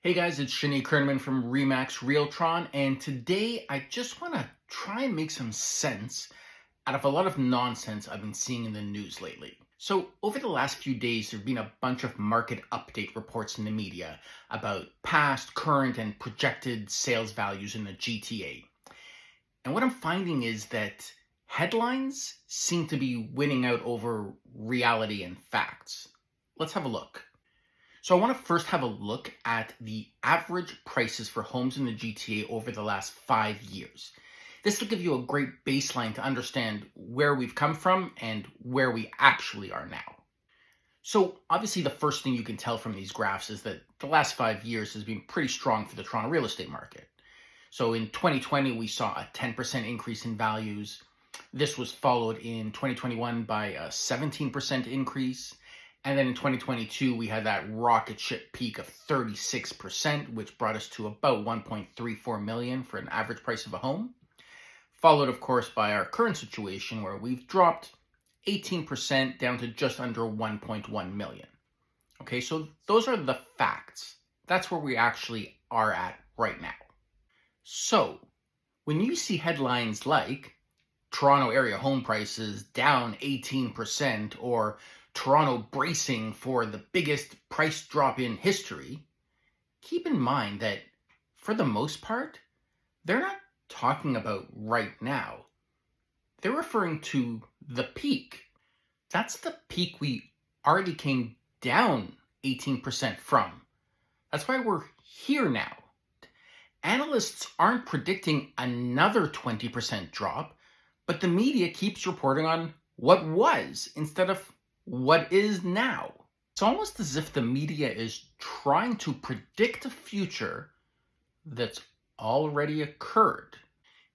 Hey guys, it's Shani Kerneman from Remax Realtron, and today I just want to try and make some sense out of a lot of nonsense I've been seeing in the news lately. So, over the last few days, there have been a bunch of market update reports in the media about past, current, and projected sales values in the GTA. And what I'm finding is that headlines seem to be winning out over reality and facts. Let's have a look. So I want to first have a look at the average prices for homes in the GTA over the last 5 years. This will give you a great baseline to understand where we've come from and where we actually are now. So obviously the first thing you can tell from these graphs is that the last 5 years has been pretty strong for the Toronto real estate market. So in 2020, we saw a 10% increase in values. This was followed in 2021 by a 17% increase. And then in 2022, we had that rocket ship peak of 36%, which brought us to about 1.34 million for an average price of a home. Followed, of course, by our current situation where we've dropped 18% down to just under 1.1 million. Okay, so those are the facts. That's where we actually are at right now. So when you see headlines like Toronto area home prices down 18% or Toronto bracing for the biggest price drop in history, keep in mind that for the most part, they're not talking about right now. They're referring to the peak. That's the peak we already came down 18% from. That's why we're here now. Analysts aren't predicting another 20% drop, but the media keeps reporting on what was instead of what is now. It's almost as if the media is trying to predict a future that's already occurred.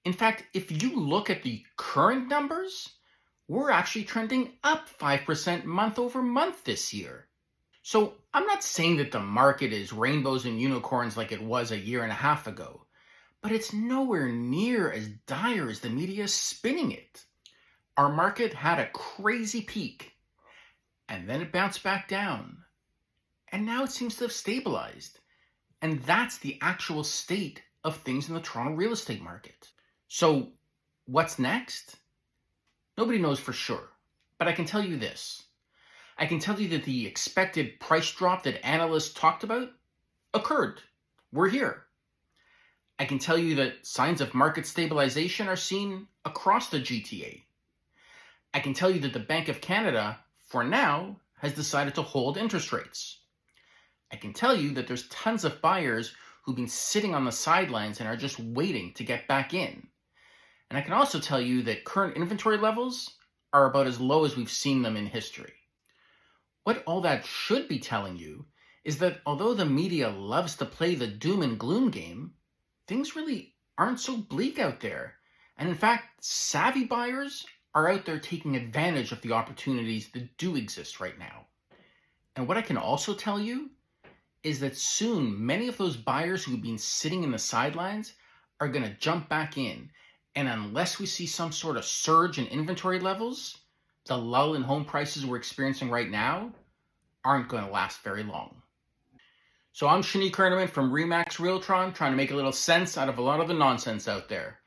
In fact, if you look at the current numbers, we're actually trending up 5% month over month this year. So I'm not saying that the market is rainbows and unicorns like it was a year and a half ago, but it's nowhere near as dire as the media is spinning it. Our market had a crazy peak, and then it bounced back down. And now it seems to have stabilized. And that's the actual state of things in the Toronto real estate market. So what's next? Nobody knows for sure. But I can tell you this. I can tell you that the expected price drop that analysts talked about occurred. We're here. I can tell you that signs of market stabilization are seen across the GTA. I can tell you that the Bank of Canada, for now, has decided to hold interest rates. I can tell you that there's tons of buyers who've been sitting on the sidelines and are just waiting to get back in. And I can also tell you that current inventory levels are about as low as we've seen them in history. What all that should be telling you is that although the media loves to play the doom and gloom game, things really aren't so bleak out there. And in fact, savvy buyers are out there taking advantage of the opportunities that do exist right now. And what I can also tell you is that soon many of those buyers who've been sitting in the sidelines are going to jump back in. And unless we see some sort of surge in inventory levels, the lull in home prices we're experiencing right now aren't going to last very long. So I'm Shani Kerneman from Remax Realtron, trying to make a little sense out of a lot of the nonsense out there.